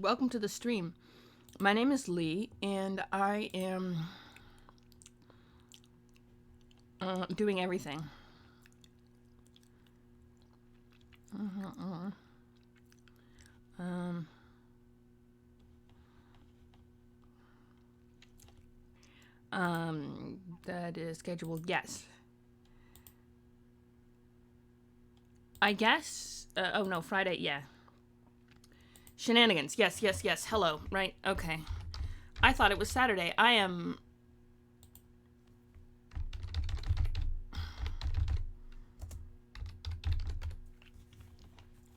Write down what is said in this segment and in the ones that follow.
and welcome to the stream. My name is Lee, and I am doing everything. Um, that is scheduled. Yes. I guess. Oh no, Friday. Yeah. Shenanigans. Yes, yes, yes. Hello. Right. Okay. I thought it was Saturday. I am.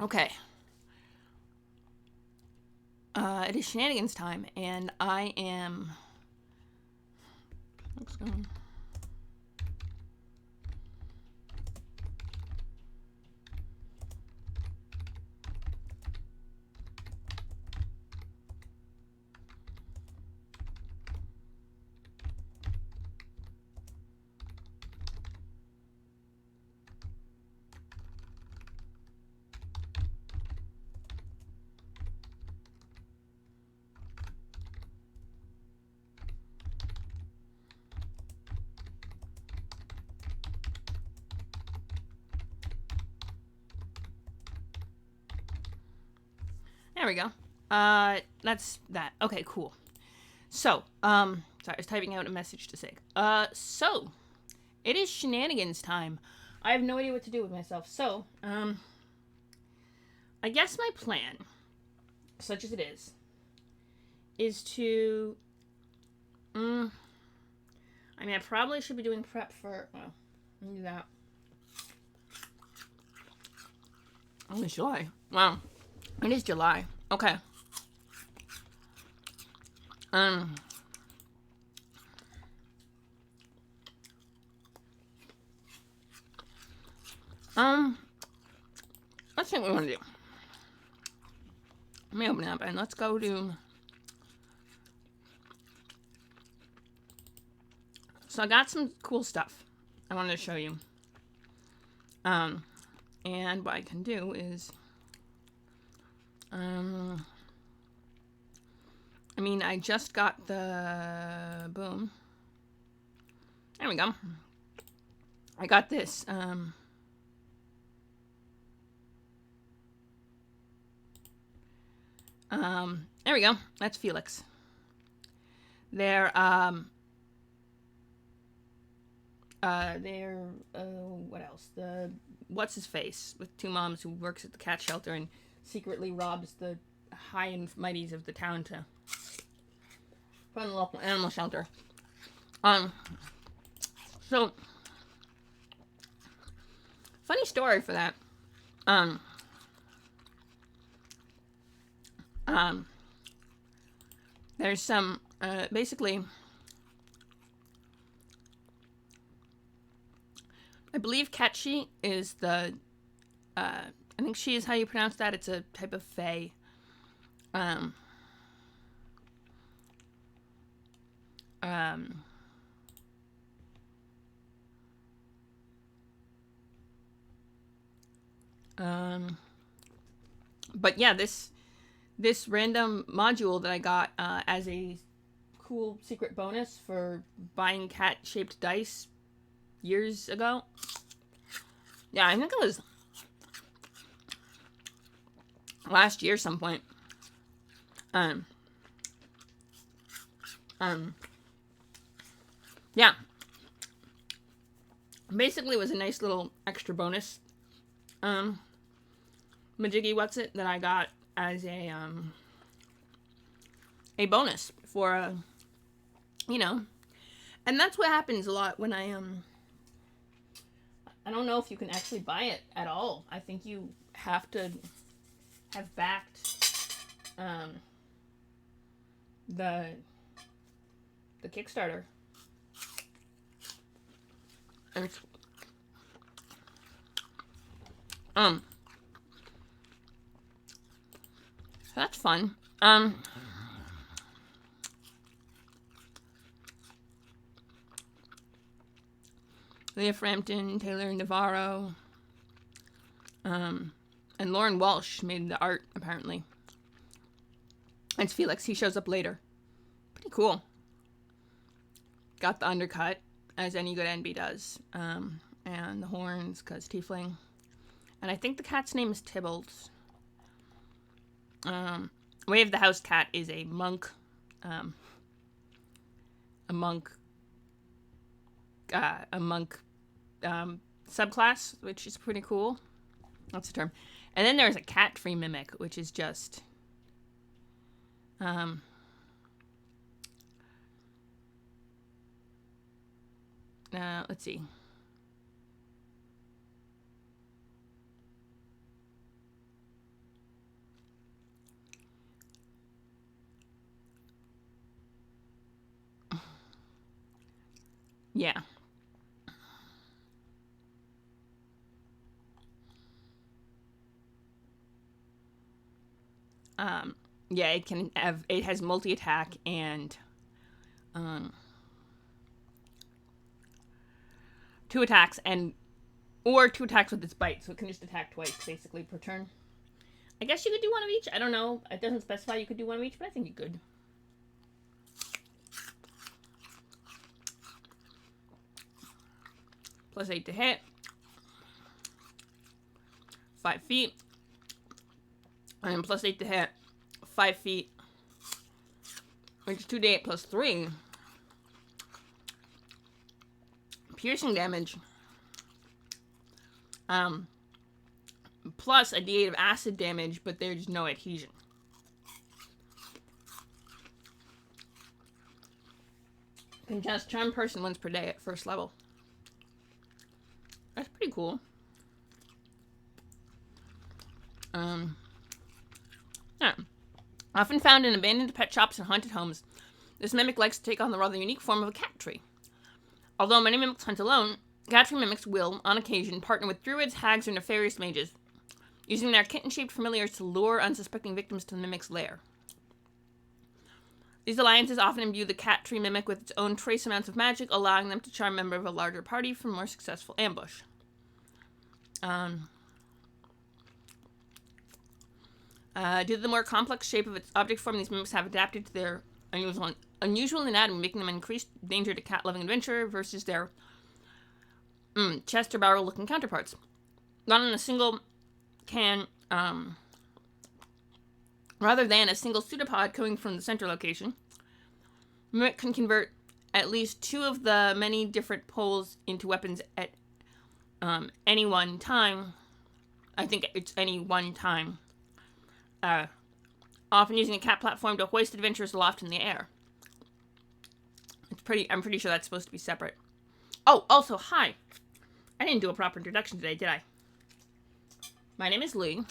Okay. It is shenanigans time, and I am. What's going? There we go. That's that. Okay, cool. So, sorry, I was typing out a message to Sig. So, it is shenanigans time. I have no idea what to do with myself. So, I guess my plan, such as it is to, I mean, I probably should be doing prep for, well, let me do that. Oh, it's July. Wow. It is July. Okay. Um, let's see what we want to do. Let me open it up and let's go to. So I got some cool stuff I wanted to show you. And what I can do is, I mean, I just got the, boom. There we go. I got this, there we go. That's Felix. They're, what else? What's his face with two moms who works at the cat shelter and secretly robs the high and mighties of the town to fund the local animal shelter. So funny story for that. There's some, basically, I believe Ketchi is the, I think she is how you pronounce that. It's a type of fae. But yeah, this random module that I got as a cool secret bonus for buying cat-shaped dice years ago. Yeah, I think it was last year some point. Yeah. Basically, it was a nice little extra bonus. Majiggy what's it that I got as a bonus for you know, and that's what happens a lot when I don't know if you can actually buy it at all. I think you have to have backed the Kickstarter. And that's fun. Leah Frampton, Taylor Navarro, and Lauren Walsh made the art, apparently. It's Felix. He shows up later. Pretty cool. Got the undercut, as any good NB does. And the horns, because tiefling. And I think the cat's name is Tybalt. Wave the House Cat is a monk. A monk subclass, which is pretty cool. That's the term. And then there's a cat tree mimic, which is just let's see. Yeah. Yeah, it has multi-attack and 2 attacks or 2 attacks with its bite, so it can just attack twice basically per turn. I guess you could do one of each. I don't know. It doesn't specify you could do one of each, but I think you could. +8 to hit. 5 feet. And +8 to hit. 5 feet. Which is 2d8 plus 3. Piercing damage. Plus a d8 of acid damage, but there's no adhesion. Can cast Charm Person once per day at first level. That's pretty cool. Yeah. Often found in abandoned pet shops and haunted homes, this mimic likes to take on the rather unique form of a cat tree. Although many mimics hunt alone, cat tree mimics will, on occasion, partner with druids, hags, or nefarious mages, using their kitten-shaped familiars to lure unsuspecting victims to the mimic's lair. These alliances often imbue the cat tree mimic with its own trace amounts of magic, allowing them to charm a member of a larger party for more successful ambush. Due to the more complex shape of its object form, these mimics have adapted to their unusual anatomy, making them an increased danger to cat-loving adventurer versus their chest or barrel-looking counterparts. Not on a single rather than a single pseudopod coming from the center location, mimic can convert at least 2 of the many different poles into weapons at any one time. I think it's any one time. Often using a cat platform to hoist adventurers aloft in the air. I'm pretty sure that's supposed to be separate. Oh, also, hi. I didn't do a proper introduction today, did I? My name is Lee.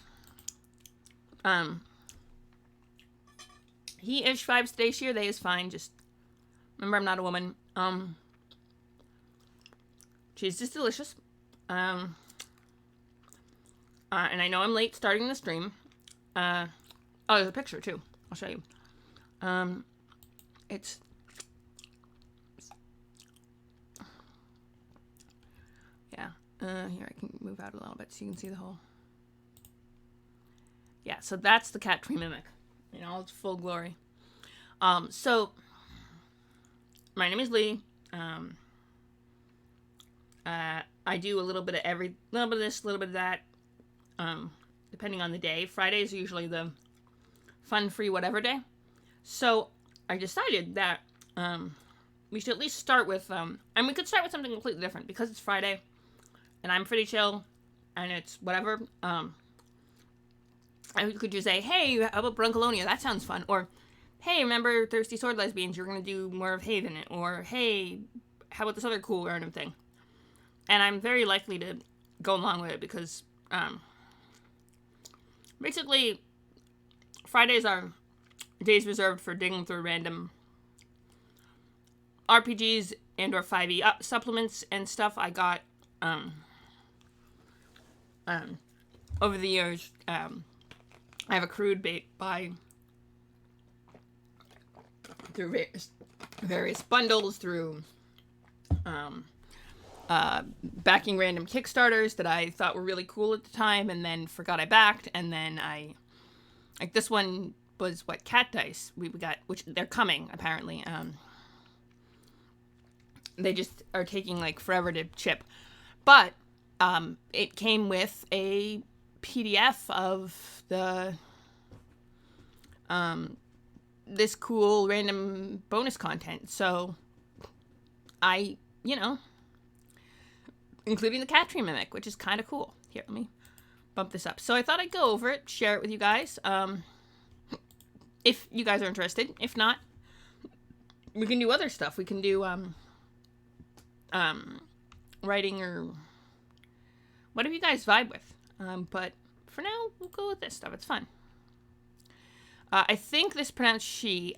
He-ish vibes today, sheer they is fine. Just remember, I'm not a woman. She's just delicious. And I know I'm late starting the stream. Oh, there's a picture too. I'll show you. It's yeah. Here I can move out a little bit so you can see the whole. Yeah, so that's the cat tree mimic in all its full glory. So my name is Lee. I do a little bit of little bit of this, a little bit of that. Depending on the day. Fridays are usually the fun, free, whatever day. So I decided that we should at least start with, and we could start with something completely different because it's Friday and I'm pretty chill and it's whatever. I could just say, hey, how about Bruncalonia? That sounds fun. Or, hey, remember Thirsty Sword Lesbians? You're going to do more of Haven. Or, hey, how about this other cool random thing? And I'm very likely to go along with it because, basically, Fridays are days reserved for digging through random RPGs and or 5e supplements and stuff I got over the years. I have accrued through various bundles, through backing random Kickstarters that I thought were really cool at the time and then forgot I backed, and then like this one was what cat dice we got, which they're coming apparently. They just are taking like forever to ship, but it came with a PDF of the this cool random bonus content. So I, including the cat tree mimic, which is kind of cool. Here, let me bump this up. So I thought I'd go over it, share it with you guys. If you guys are interested. If not, we can do other stuff. We can do writing or whatever you guys vibe with. But for now, we'll go with this stuff. It's fun. I think this pronounced she.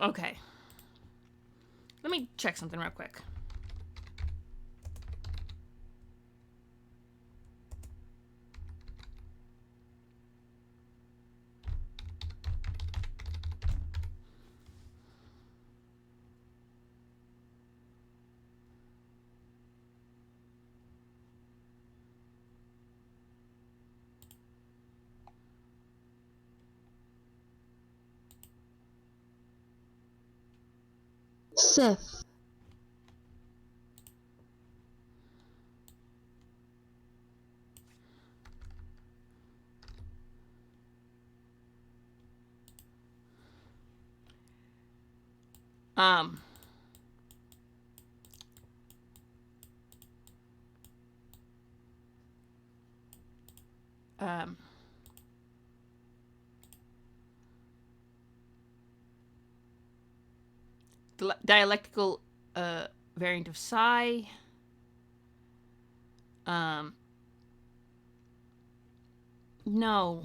Okay. Let me check something real quick. Sif. Dialectical variant of psi. No.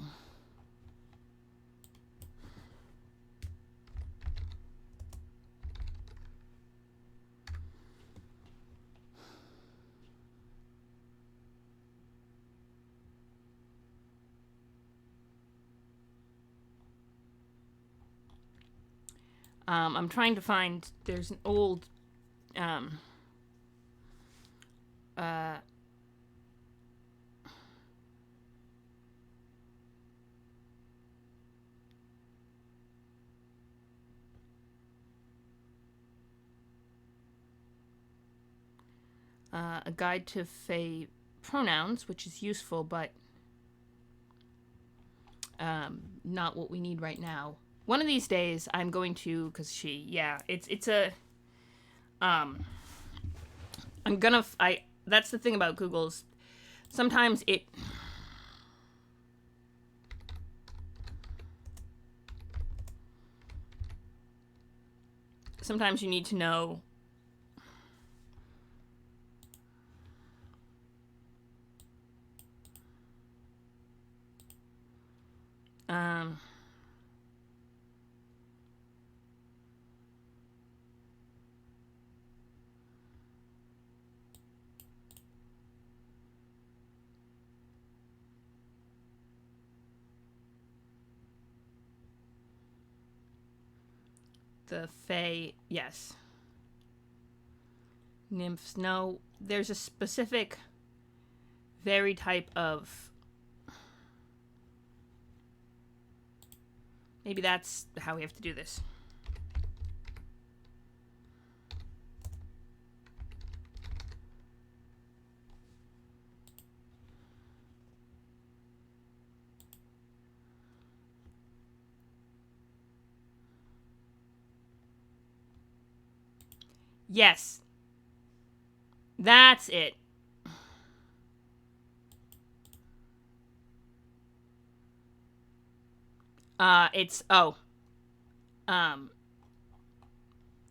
I'm trying to find, there's an old, a guide to Fae pronouns, which is useful, but not what we need right now. One of these days, I'm going to, because it's a, that's the thing about Google's, sometimes sometimes you need to know the Fae, yes. Nymphs, no. There's a specific, very type of... Maybe that's how we have to do this. Yes. That's it.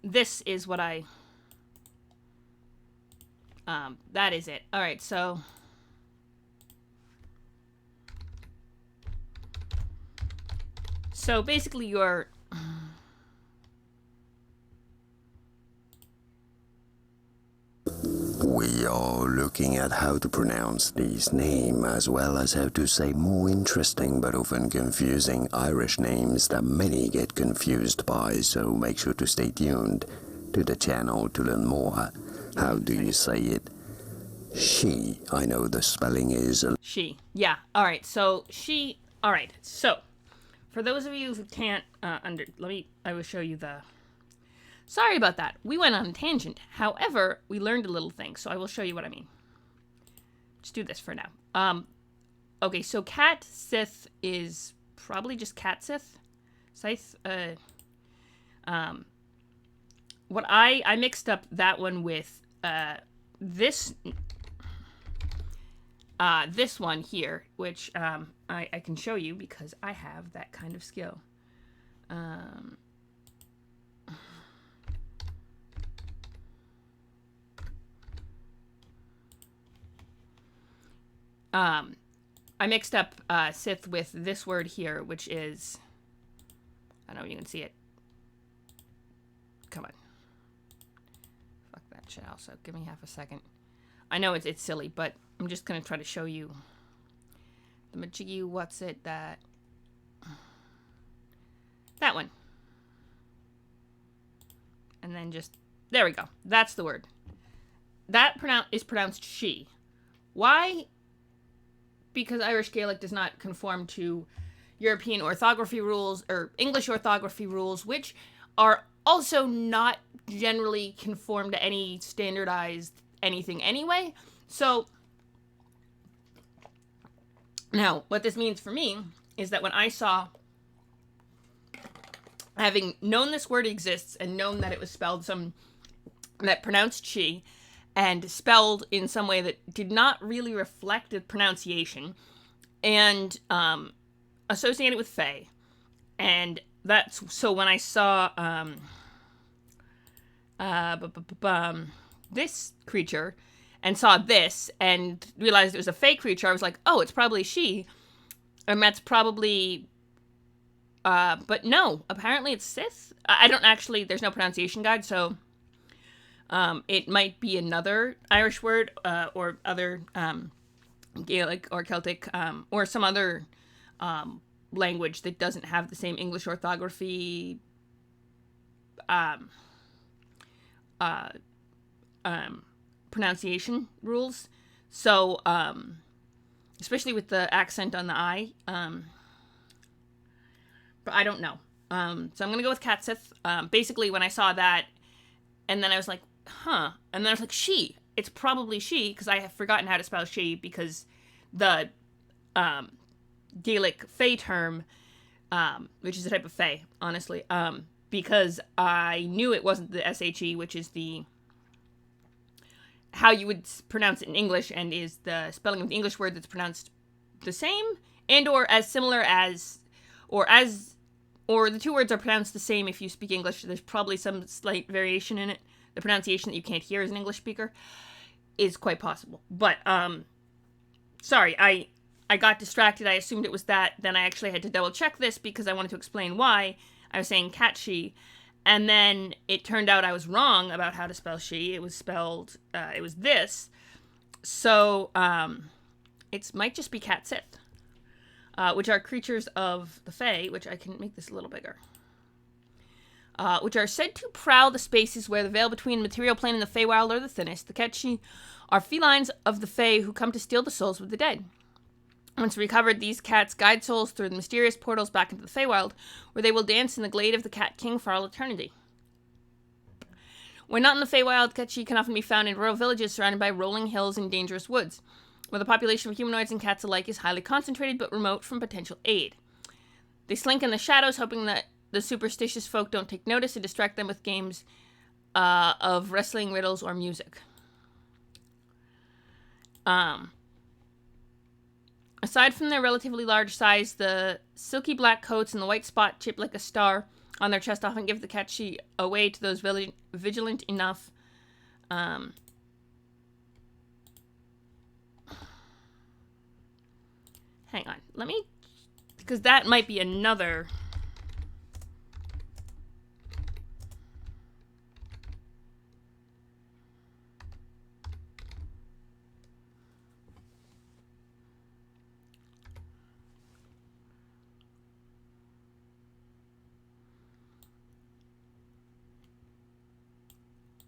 This is what I, that is it. All right, so. So basically you're, we are looking at how to pronounce these names, as well as how to say more interesting but often confusing Irish names that many get confused by, so make sure to stay tuned to the channel to learn more. How do you say it? She, I know the spelling is... She. Yeah. All right. So she. All right. So for those of you who can't I will show you the. Sorry about that. We went on a tangent. However, we learned a little thing, so I will show you what I mean. Just do this for now. Okay, so Cat Sith is probably just Cat Sith. Scythe. What I mixed up that one with this this one here, which I can show you because I have that kind of skill. I mixed up Sith with this word here, which is, I don't know if you can see it. Come on. Fuck that shit also. Give me half a second. I know it's silly, but I'm just going to try to show you the Majiggy, what's it, that one. And then just, there we go. That's the word. That is pronounced she. Why? Because Irish Gaelic does not conform to European orthography rules or English orthography rules, which are also not generally conform to any standardized anything anyway. So now what this means for me is that when I saw, having known this word exists and known that it was spelled that pronounced she, and spelled in some way that did not really reflect the pronunciation, and associated with Fae. And that's, so when I saw this creature, and saw this, and realized it was a Fae creature, I was like, oh, it's probably she. And that's probably, but no, apparently it's Sith. I don't actually, there's no pronunciation guide, so it might be another Irish word, or other Gaelic or Celtic, or some other language that doesn't have the same English orthography pronunciation rules. So, especially with the accent on the I, but I don't know. So I'm going to go with Cat Sith. Basically, when I saw that, and then I was like, huh. And then I was like, she. It's probably she, because I have forgotten how to spell she, because the Gaelic Fae term, which is a type of Fae, honestly, because I knew it wasn't the SHE, which is the how you would pronounce it in English, and is the spelling of the English word that's pronounced the same, and or as similar as, or the two words are pronounced the same if you speak English. There's probably some slight variation in it. The pronunciation that you can't hear as an English speaker is quite possible. But, sorry, I got distracted. I assumed it was that. Then I actually had to double check this because I wanted to explain why I was saying cat she. And then it turned out I was wrong about how to spell she. It was spelled, it was this. So, it might just be Cat Sith, which are creatures of the Fae, which I can make this a little bigger. Which are said to prowl the spaces where the veil between the material plane and the Feywild are the thinnest. The Ketchi are felines of the Fae who come to steal the souls of the dead. Once recovered, these cats guide souls through the mysterious portals back into the Feywild, where they will dance in the glade of the Cat King for all eternity. When not in the Feywild, Ketchi can often be found in rural villages surrounded by rolling hills and dangerous woods, where the population of humanoids and cats alike is highly concentrated but remote from potential aid. They slink in the shadows, hoping that the superstitious folk don't take notice and distract them with games of wrestling, riddles, or music. Aside from their relatively large size, the silky black coats and the white spot shaped like a star on their chest often give the Ketchi away to those vigilant enough. Hang on, let me, because that might be another.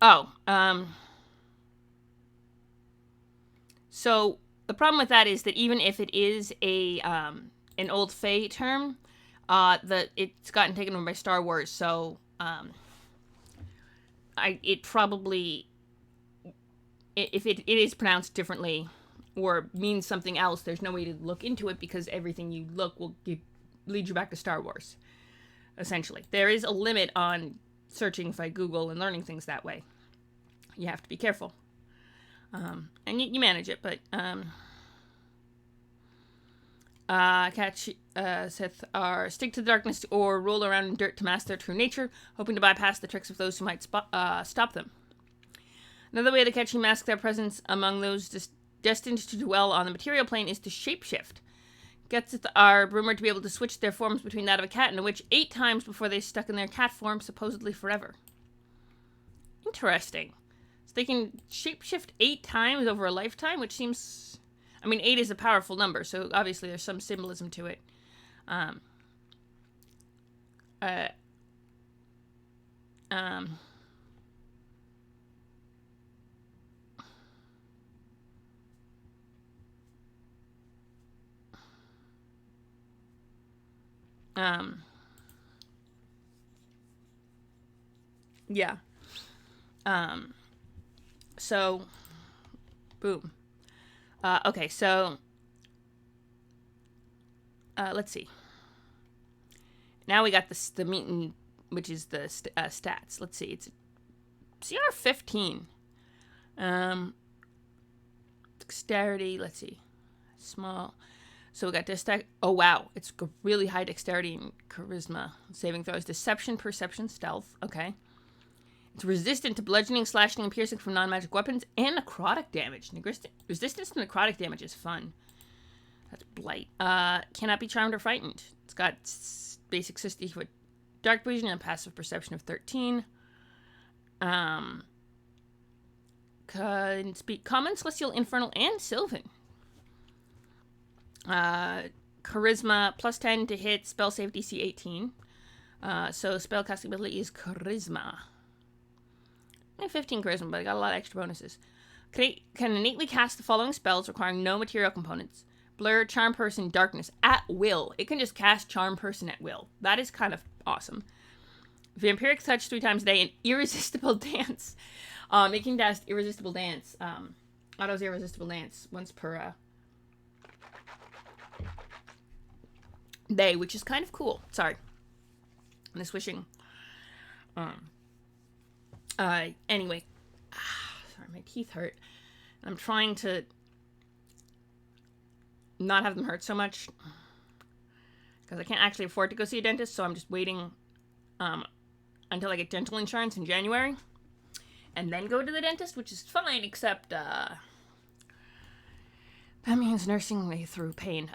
Oh, So the problem with that is that even if it is a an old Fae term, it's gotten taken over by Star Wars. So it probably, if it is pronounced differently or means something else, there's no way to look into it because everything you look will lead you back to Star Wars. Essentially, there is a limit on searching by Google and learning things that way. You have to be careful, and you manage it. But catch Sith are stick to the darkness or roll around in dirt to mask their true nature, hoping to bypass the tricks of those who might stop them. Another way the Catchy mask their presence among those destined to dwell on the material plane is to shapeshift. Getsith are rumored to be able to switch their forms between that of a cat and a witch 8 times before they stuck in their cat form, supposedly forever. Interesting. So they can shapeshift 8 times over a lifetime, which seems... I mean, 8 is a powerful number, so obviously there's some symbolism to it. Yeah. So, boom. Okay, so, let's see. Now we got the meat, which is the stats. Let's see, it's CR 15. Dexterity, let's see. Small. So we got oh wow, it's really high dexterity and charisma. Saving throws, deception, perception, stealth. Okay. It's resistant to bludgeoning, slashing, and piercing from non-magic weapons, and necrotic damage. Resistance to necrotic damage is fun. That's blight. Cannot be charmed or frightened. It's got basic 60-foot dark vision and passive perception of 13. Can speak Common, Celestial, Infernal, and Sylvan. Charisma, plus 10 to hit, spell save DC 18. So spellcasting ability is Charisma. 15 charisma, but I got a lot of extra bonuses. Can innately cast the following spells requiring no material components. Blur, Charm Person, Darkness at will. It can just cast Charm Person at will. That is kind of awesome. Vampiric Touch 3 times a day and Irresistible Dance. It can cast Irresistible Dance. Auto's Irresistible Dance once per day, which is kind of cool. Sorry. I'm just wishing. Anyway. Sorry, my teeth hurt. I'm trying to not have them hurt so much because I can't actually afford to go see a dentist, so I'm just waiting until I get dental insurance in January and then go to the dentist, which is fine, except that means nursing me through pain,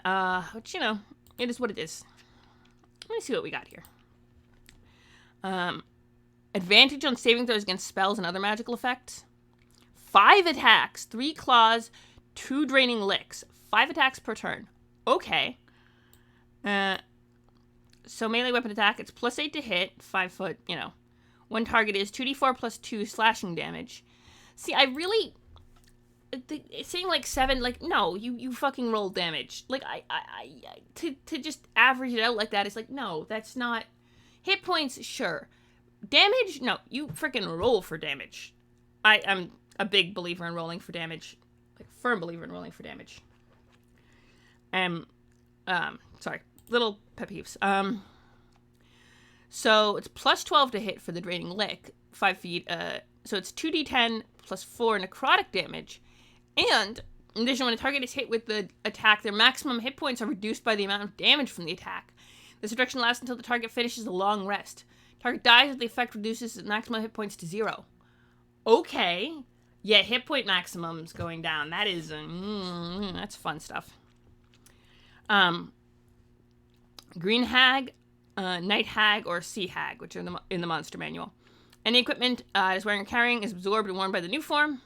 which, you know, it is what it is. Let me see what we got here. Advantage on saving throws against spells and other magical effects. 5 attacks, 3 claws, 2 draining licks. 5 attacks per turn. Okay. So melee weapon attack, it's plus 8 to hit, 5 foot, you know. One target is 2d4 plus 2 slashing damage. See, I really... It's saying like 7, like, no, you fucking roll damage. Like, to just average it out like that is like, no, that's not... Hit points, sure. Damage? No, you freaking roll for damage. I'm a big believer in rolling for damage. Like, firm believer in rolling for damage. Sorry. Little pet peeves. So, it's plus 12 to hit for the draining lick. 5 feet, so it's 2d10 plus 4 necrotic damage. And, in addition, when a target is hit with the attack, their maximum hit points are reduced by the amount of damage from the attack. This reduction lasts until the target finishes a long rest. Target dies if the effect reduces the maximum hit points to 0. Okay. Yeah, hit point maximums going down. That is, that's fun stuff. Green Hag, Night Hag, or Sea Hag, which are in the monster manual. Any equipment it is wearing or carrying is absorbed and worn by the new form.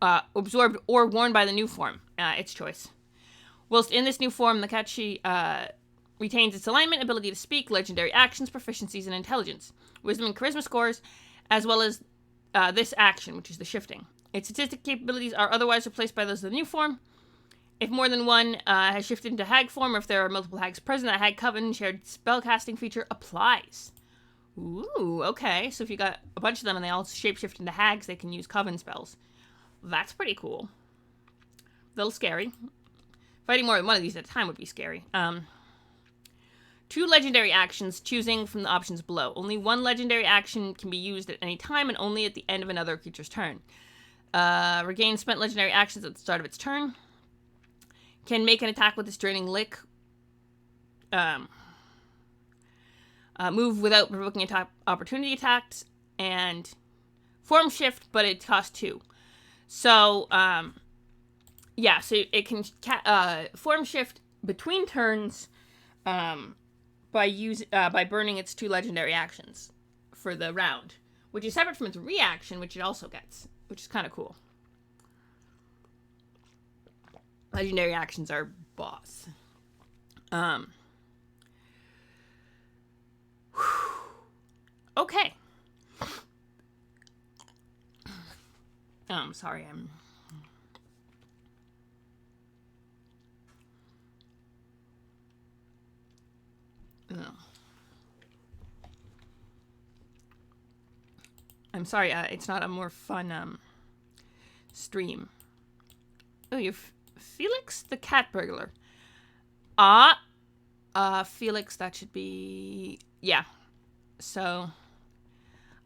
Absorbed or worn by the new form. Its choice. Whilst in this new form, the Catchy retains its alignment, ability to speak, legendary actions, proficiencies, and intelligence. Wisdom and charisma scores, as well as this action, which is the shifting. Its statistic capabilities are otherwise replaced by those of the new form. If more than one has shifted into hag form, or if there are multiple hags present, a hag coven shared spellcasting feature applies. Ooh, okay. So if you got a bunch of them and they all shapeshift into hags, they can use coven spells. That's pretty cool. A little scary. Fighting more than one of these at a time would be scary. 2 legendary actions, choosing from the options below. Only 1 legendary action can be used at any time and only at the end of another creature's turn. Regain spent legendary actions at the start of its turn. Can make an attack with its draining lick. Move without provoking opportunity attacks. And form shift, but it costs 2. So, yeah, so it can form shift between turns by burning its 2 legendary actions for the round, which is separate from its reaction, which it also gets, which is kind of cool. Legendary actions are boss. Okay. Sorry, I'm sorry, it's not a more fun, stream. Oh, you're Felix the Cat Burglar. Felix, that should be... Yeah. So,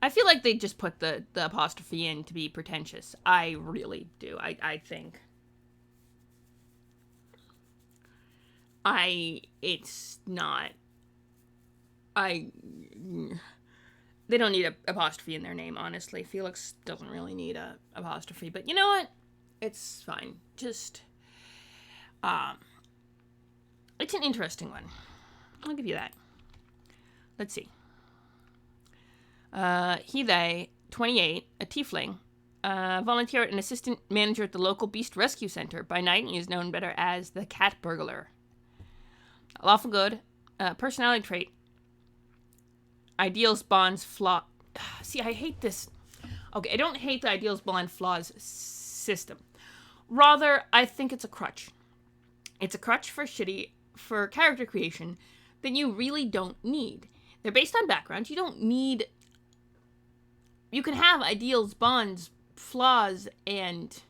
I feel like they just put the apostrophe in to be pretentious. I really do. I think. It's not... They don't need an apostrophe in their name, honestly. Felix doesn't really need a apostrophe, but you know what? It's fine. Just, it's an interesting one. I'll give you that. Let's see. He, they, 28, a tiefling, volunteer and assistant manager at the local beast rescue center. By night, he is known better as the Cat Burglar. Lawful good, personality trait, ideals, bonds, flaw. See, I hate this. Okay, I don't hate the ideals, bond, flaws system. Rather, I think it's a crutch. It's a crutch for character creation that you really don't need. They're based on background. You don't need... You can have ideals, bonds, flaws, and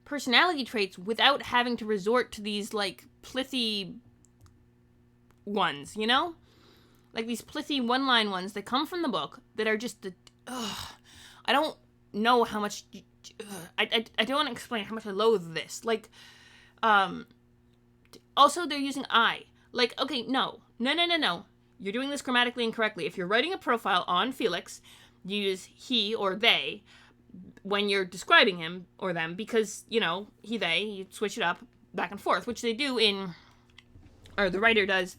personality traits without having to resort to these, like, plithy ones, you know? Like these plithy one-line ones that come from the book that are just the... I don't know how much... I don't want to explain how much I loathe this. Like, also, they're using I. Like, okay, no. You're doing this grammatically incorrectly. If you're writing a profile on Felix, you use he or they when you're describing him or them because, you know, he, they, you switch it up back and forth, which they do in... Or the writer does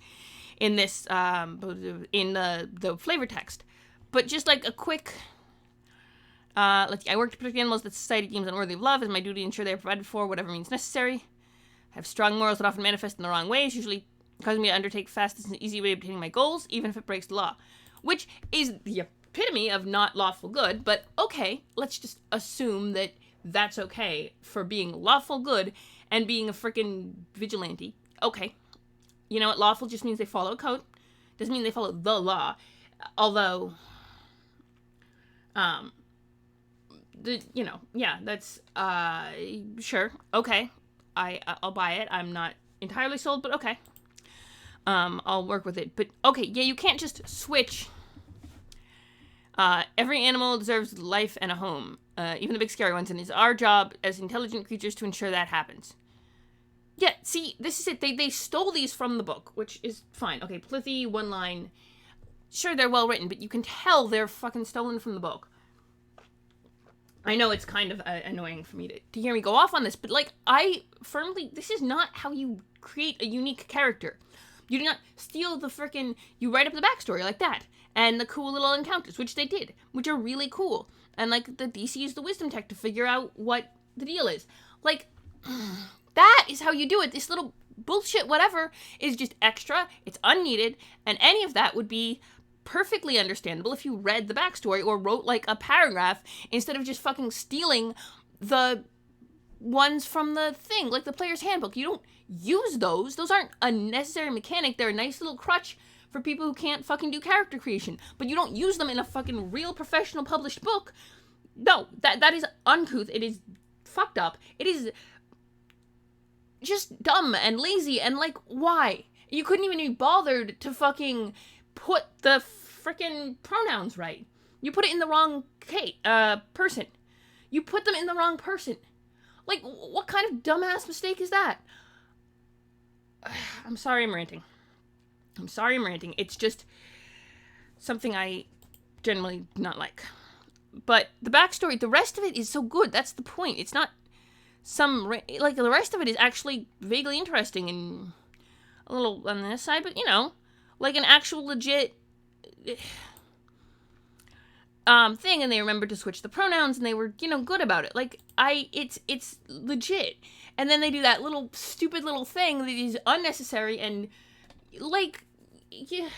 in this, in the flavor text. But just like a quick... let's see. I work to protect animals that society deems unworthy of love. It's my duty to ensure they are provided for, whatever means necessary. I have strong morals that often manifest in the wrong ways, usually causing me to undertake fastest and easy way of obtaining my goals, even if it breaks the law. Which is the epitome of not lawful good, but okay, let's just assume that that's okay for being lawful good and being a freaking vigilante. Okay. You know what? Lawful just means they follow a code. Doesn't mean they follow the law. Although, that's, sure. Okay. I'll buy it. I'm not entirely sold, but okay. I'll work with it. But, okay, yeah, you can't just switch. Every animal deserves life and a home. Even the big scary ones. And it's our job as intelligent creatures to ensure that happens. Yeah, see, this is it. They stole these from the book, which is fine. Okay, plithy, one line. Sure, they're well written, but you can tell they're fucking stolen from the book. I know it's kind of annoying for me to hear me go off on this, but, like, this is not how you create a unique character. You do not steal the frickin', you write up the backstory like that, and the cool little encounters, which they did, which are really cool. And, like, the DC used the wisdom tech to figure out what the deal is. Like... That is how you do it. This little bullshit whatever is just extra. It's unneeded. And any of that would be perfectly understandable if you read the backstory or wrote like a paragraph instead of just fucking stealing the ones from the thing, like the player's handbook. You don't use those. Those aren't a necessary mechanic. They're a nice little crutch for people who can't fucking do character creation. But you don't use them in a fucking real professional published book. No, that is uncouth. It is fucked up. It is just dumb and lazy, and like, why? You couldn't even be bothered to fucking put the frickin' pronouns right. You put it in the wrong person. You put them in the wrong person. Like, what kind of dumbass mistake is that? I'm sorry I'm ranting. It's just something I generally do not like. But the backstory, the rest of it is so good. That's the point. It's not like, the rest of it is actually vaguely interesting and a little on this side, but, you know, like an actual legit thing, and they remembered to switch the pronouns, and they were, you know, good about it. Like, it's legit. And then they do that little stupid little thing that is unnecessary, and, like, yeah,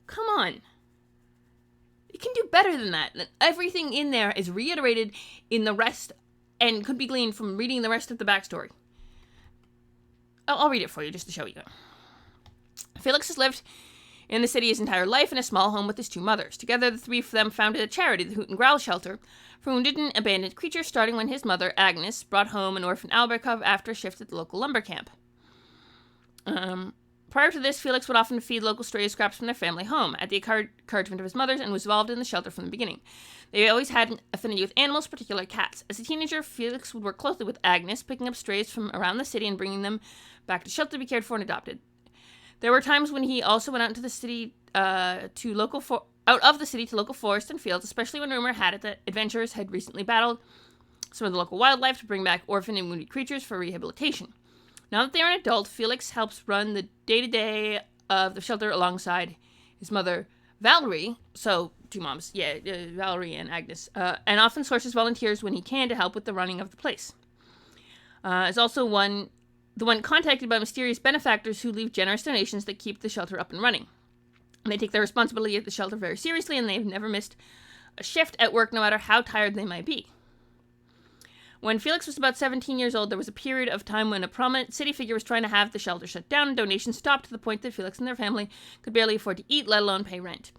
come on. You can do better than that. Everything in there is reiterated in the rest, and could be gleaned from reading the rest of the backstory. I'll read it for you, just to show you. Felix has lived in the city his entire life in a small home with his two mothers. Together, the three of them founded a charity, the Hoot and Growl Shelter, for wounded and abandoned creatures, starting when his mother, Agnes, brought home an orphan Alberkov after a shift at the local lumber camp. Prior to this, Felix would often feed local stray scraps from their family home, at the encouragement of his mother's, and was involved in the shelter from the beginning. They always had an affinity with animals, particularly cats. As a teenager, Felix would work closely with Agnes, picking up strays from around the city and bringing them back to shelter to be cared for and adopted. There were times when he also went out into the city out of the city to local forests and fields, especially when rumor had it that adventurers had recently battled some of the local wildlife to bring back orphaned and wounded creatures for rehabilitation. Now that they are an adult, Felix helps run the day-to-day of the shelter alongside his mother, Valerie, so two moms, Valerie and Agnes, and often sources volunteers when he can to help with the running of the place. Is also the one contacted by mysterious benefactors who leave generous donations that keep the shelter up and running. And they take their responsibility at the shelter very seriously, and they've never missed a shift at work no matter how tired they might be. When Felix was about 17 years old, there was a period of time when a prominent city figure was trying to have the shelter shut down, and donations stopped to the point that Felix and their family could barely afford to eat, let alone pay rent.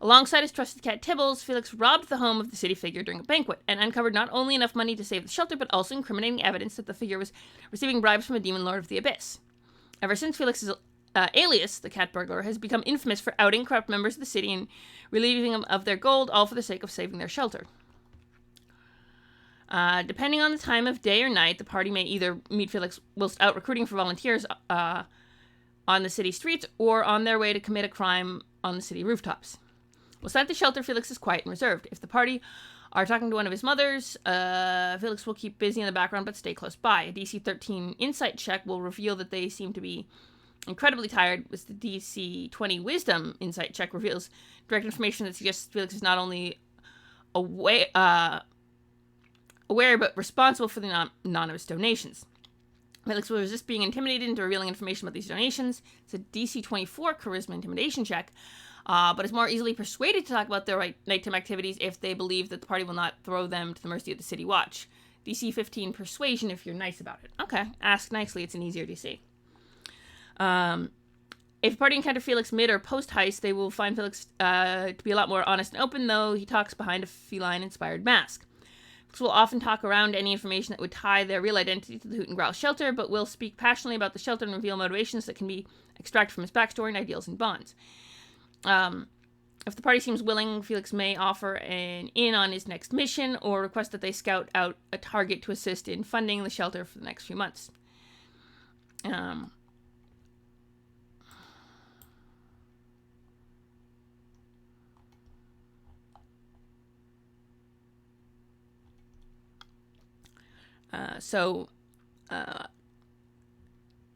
Alongside his trusted cat Tibbles, Felix robbed the home of the city figure during a banquet, and uncovered not only enough money to save the shelter, but also incriminating evidence that the figure was receiving bribes from a demon lord of the abyss. Ever since, Felix's alias, the cat burglar, has become infamous for outing corrupt members of the city and relieving them of their gold, all for the sake of saving their shelter. Depending on the time of day or night, the party may either meet Felix whilst out recruiting for volunteers on the city streets, or on their way to commit a crime on the city rooftops. Whilst at the shelter, Felix is quiet and reserved. If the party are talking to one of his mothers, Felix will keep busy in the background but stay close by. A DC 13 insight check will reveal that they seem to be incredibly tired, with the DC 20 wisdom insight check reveals direct information that suggests Felix is not only aware but responsible for the anonymous donations. Felix will resist being intimidated into revealing information about these donations. It's a DC 24 charisma intimidation check, but is more easily persuaded to talk about their nighttime activities if they believe that the party will not throw them to the mercy of the city watch. DC 15 persuasion if you're nice about it. Okay, ask nicely, it's an easier DC. If a party encounter Felix mid or post-heist, they will find Felix to be a lot more honest and open, though he talks behind a feline-inspired mask. Felix will often talk around any information that would tie their real identity to the Hoot and Growl shelter, but will speak passionately about the shelter and reveal motivations that can be extracted from his backstory and ideals and bonds. If the party seems willing, Felix may offer an in on his next mission, or request that they scout out a target to assist in funding the shelter for the next few months.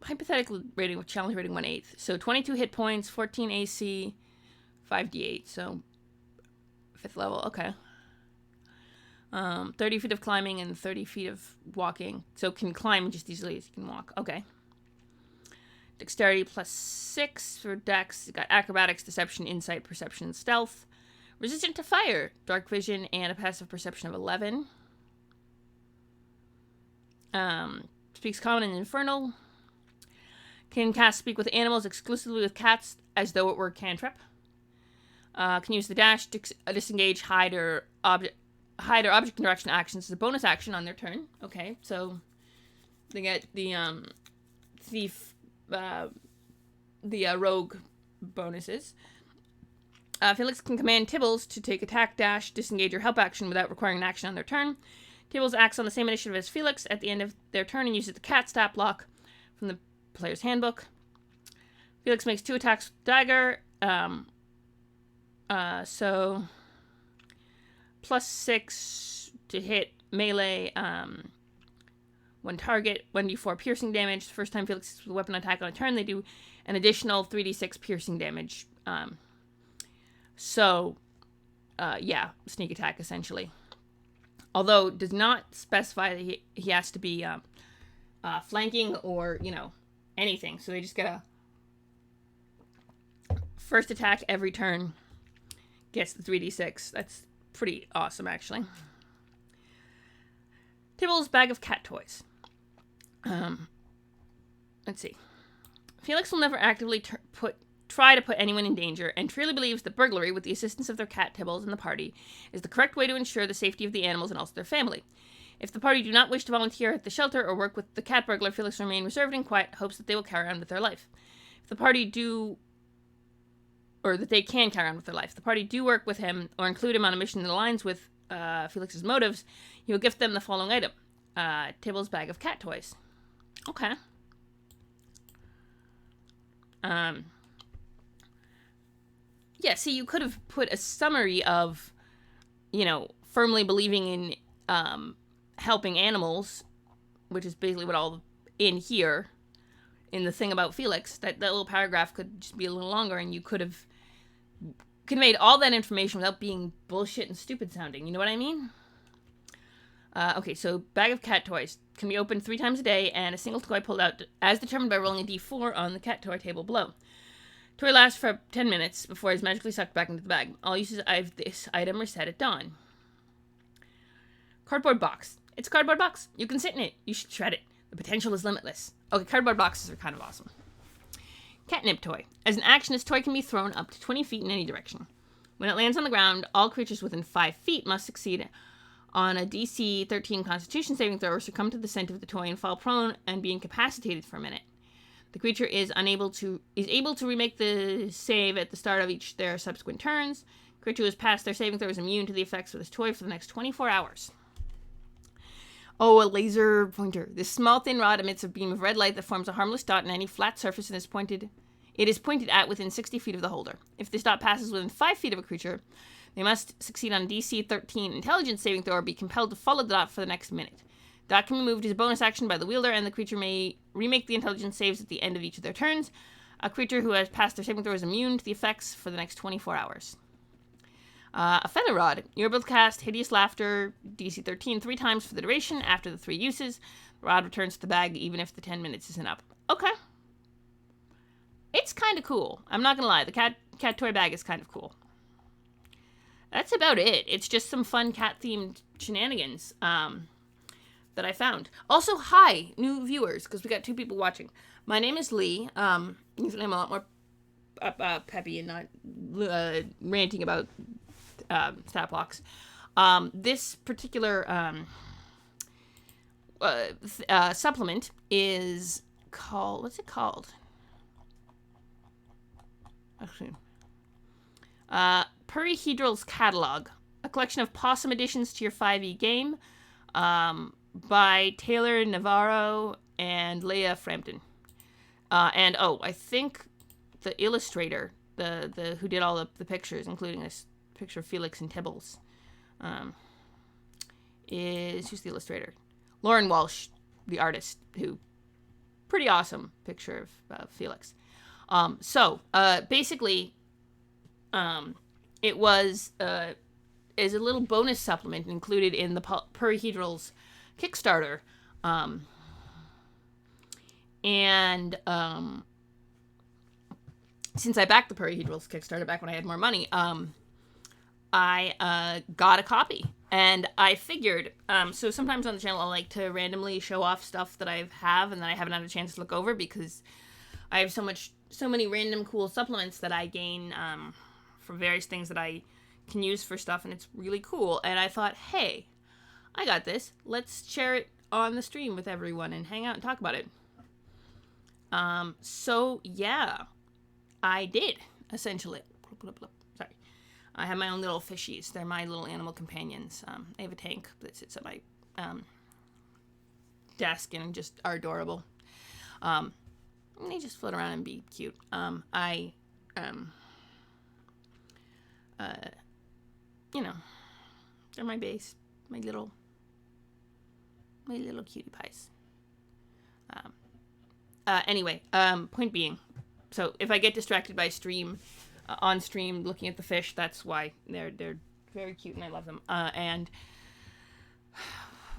Hypothetical rating with challenge rating 1/8. So 22 hit points, 14 AC, 5d8. So 5th level. Okay. 30 feet of climbing and 30 feet of walking. So can climb just easily as you can walk. Okay. Dexterity +6 for Dex. Got acrobatics, deception, insight, perception, stealth. Resistant to fire, dark vision, and a passive perception of 11. Speaks Common and Infernal. Can cast Speak with Animals exclusively with cats as though it were a cantrip. Can use the dash, disengage, hide, or object interaction actions as a bonus action on their turn. Okay, so they get the thief, the rogue bonuses. Felix can command Tibbles to take attack, dash, disengage, or help action without requiring an action on their turn. Tibbles acts on the same initiative as Felix at the end of their turn and uses the cat stat block from the player's handbook. Felix makes 2 attacks with dagger. So +6 to hit melee. One target, 1d4 piercing damage. The first time Felix uses a weapon attack on a turn, they do an additional 3d6 piercing damage. Yeah, sneak attack essentially. Although it does not specify that he has to be flanking or, anything. So they just get a first attack every turn. Gets the 3d6. That's pretty awesome, actually. Tibble's Bag of Cat Toys. Let's see. Felix will never actively try to put anyone in danger, and truly believes that burglary, with the assistance of their cat Tibbles and the party, is the correct way to ensure the safety of the animals and also their family. If the party do not wish to volunteer at the shelter or work with the cat burglar, Felix will remain reserved and quiet, hopes that they will carry on with their life. If the party that they can carry on with their life. If the party do work with him or include him on a mission that aligns with Felix's motives, he will gift them the following item. Tibble's Bag of Cat Toys. Okay. Yeah, see, you could have put a summary of, firmly believing in helping animals, which is basically what all in here, in the thing about Felix. That little paragraph could just be a little longer, and you could have conveyed all that information without being bullshit and stupid sounding. You know what I mean? Okay, so Bag of Cat Toys can be opened 3 times a day, and a single toy pulled out as determined by rolling a d4 on the cat toy table below. Toy lasts for 10 minutes before it is magically sucked back into the bag. All uses of this item are set at dawn. Cardboard box. It's a cardboard box. You can sit in it. You should shred it. The potential is limitless. Okay, cardboard boxes are kind of awesome. Catnip toy. As an action, this toy can be thrown up to 20 feet in any direction. When it lands on the ground, all creatures within 5 feet must succeed on a DC 13 Constitution saving throw or succumb to the scent of the toy and fall prone and be incapacitated for a minute. The creature is able to remake the save at the start of each their subsequent turns. Creature who has passed their saving throw is immune to the effects of this toy for the next 24 hours. Oh, a laser pointer. This small thin rod emits a beam of red light that forms a harmless dot on any flat surface and it is pointed at within 60 feet of the holder. If this dot passes within 5 feet of a creature, they must succeed on DC 13 intelligence saving throw or be compelled to follow the dot for the next minute. Dot can be moved as a bonus action by the wielder, and the creature may remake the intelligence saves at the end of each of their turns. A creature who has passed their saving throw is immune to the effects for the next 24 hours. A feather rod. You're able to cast Hideous Laughter, DC 13, 3 times for the duration. After the 3 uses, the rod returns to the bag even if the 10 minutes isn't up. Okay. It's kind of cool. I'm not going to lie. The cat toy bag is kind of cool. That's about it. It's just some fun cat-themed shenanigans that I found. Also, hi, new viewers, because we got 2 people watching. My name is Lee. Usually I'm a lot more peppy and not ranting about stat blocks. This particular supplement is called... What's it called? Actually... Perihedral's Catalog. A collection of possum additions to your 5e game. By Taylor Navarro and Leah Frampton. I think the illustrator, the who did all the pictures, including this picture of Felix and Tibbles, who's the illustrator? Lauren Walsh, the artist, who pretty awesome picture of Felix. Basically, it was is a little bonus supplement included in the Perihedral's Kickstarter, since I backed the Perihedral's Kickstarter back when I had more money, I got a copy, And I figured, so sometimes on the channel I like to randomly show off stuff that I have and that I haven't had a chance to look over because I have so many random cool supplements that I gain from various things that I can use for stuff, and it's really cool. And I thought, hey, I got this. Let's share it on the stream with everyone and hang out and talk about it. So yeah, I did, essentially. Sorry. I have my own little fishies. They're my little animal companions. I have a tank that sits at my desk and just are adorable. They just float around and be cute. They're my base, my little cutie pies. Anyway, point being, so if I get distracted by on stream looking at the fish, that's why. They're very cute and I love them. And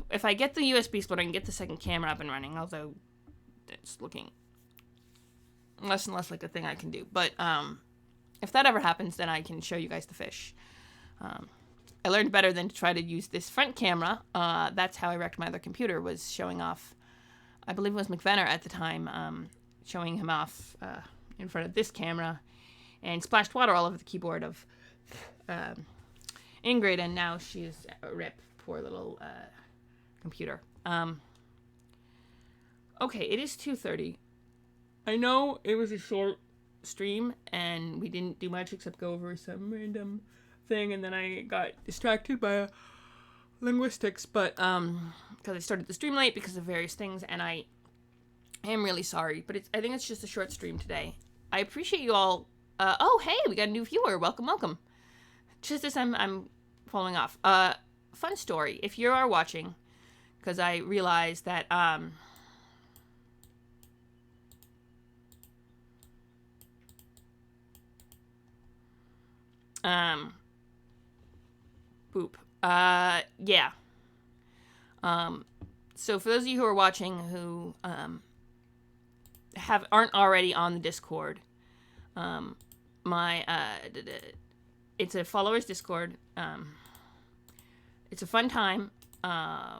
if I get the USB splitter, I can get the second camera up and running, although it's looking less and less like a thing I can do. But if that ever happens, then I can show you guys the fish. I learned better than to try to use this front camera. That's how I wrecked my other computer, was showing off, I believe it was McVenner at the time, showing him off in front of this camera, and splashed water all over the keyboard of Ingrid, and now she's a rip, poor little computer. Okay, it is 2:30. I know it was a short stream, and we didn't do much except go over some random thing, and then I got distracted by linguistics, but because I started the stream late because of various things, and I am really sorry, but I think it's just a short stream today. I appreciate you all. Oh, hey, we got a new viewer. Welcome. Just as I'm following off. Fun story. If you are watching, because I realized that boop. Yeah. So for those of you who are watching who aren't already on the Discord, it's a followers Discord. It's a fun time. Yeah.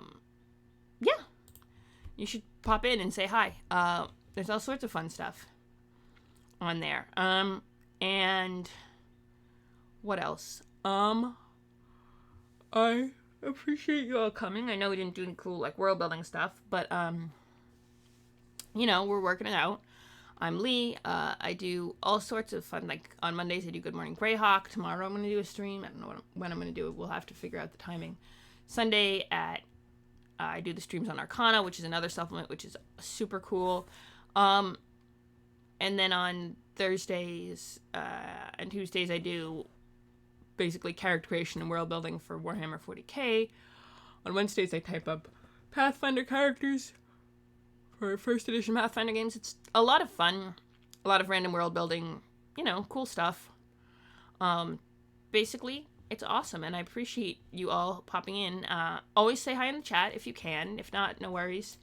You should pop in and say hi. There's all sorts of fun stuff on there. And what else? I appreciate you all coming. I know we didn't do any cool, like, world building stuff, but, we're working it out. I'm Lee. I do all sorts of fun, like, on Mondays I do Good Morning Greyhawk. Tomorrow I'm going to do a stream. I don't know when I'm going to do it. We'll have to figure out the timing. Sunday I do the streams on Arcana, which is another supplement, which is super cool. And then on Thursdays and Tuesdays I do basically character creation and world building for Warhammer 40k. On Wednesdays I type up Pathfinder characters for first edition Pathfinder games. It's a lot of fun, a lot of random world building, cool stuff. Basically, it's awesome, and I appreciate you all popping in. Always say hi in the chat if you can. If not, no worries.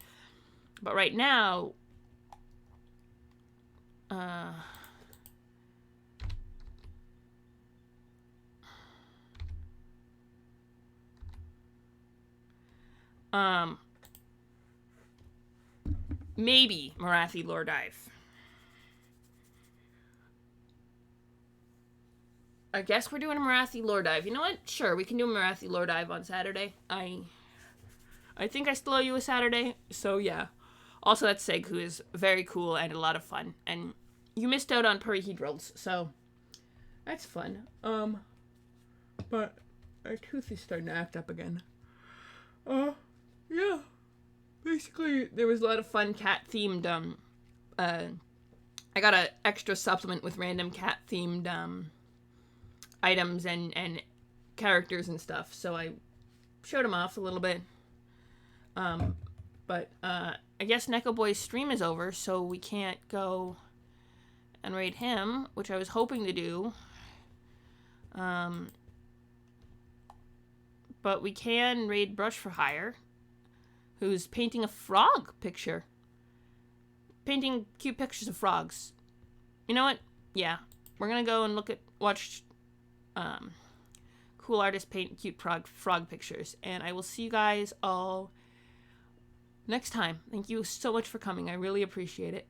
But right now, maybe Morathi Lore Dive. I guess we're doing a Morathi Lore Dive. You know what? Sure, we can do a Morathi Lore Dive on Saturday. I think I still owe you a Saturday, so yeah. Also, that's Seg, who is very cool and a lot of fun. And you missed out on Perihedrils, so that's fun. But our tooth is starting to act up again. Yeah. Basically, there was a lot of fun cat-themed, I got an extra supplement with random cat-themed, items and characters and stuff, so I showed them off a little bit. But I guess Neko Boy's stream is over, so we can't go and raid him, which I was hoping to do. But we can raid Brush for Hire, who's painting a frog picture. Painting cute pictures of frogs. You know what? Yeah. We're gonna go and watch cool artists paint cute frog pictures. And I will see you guys all next time. Thank you so much for coming. I really appreciate it.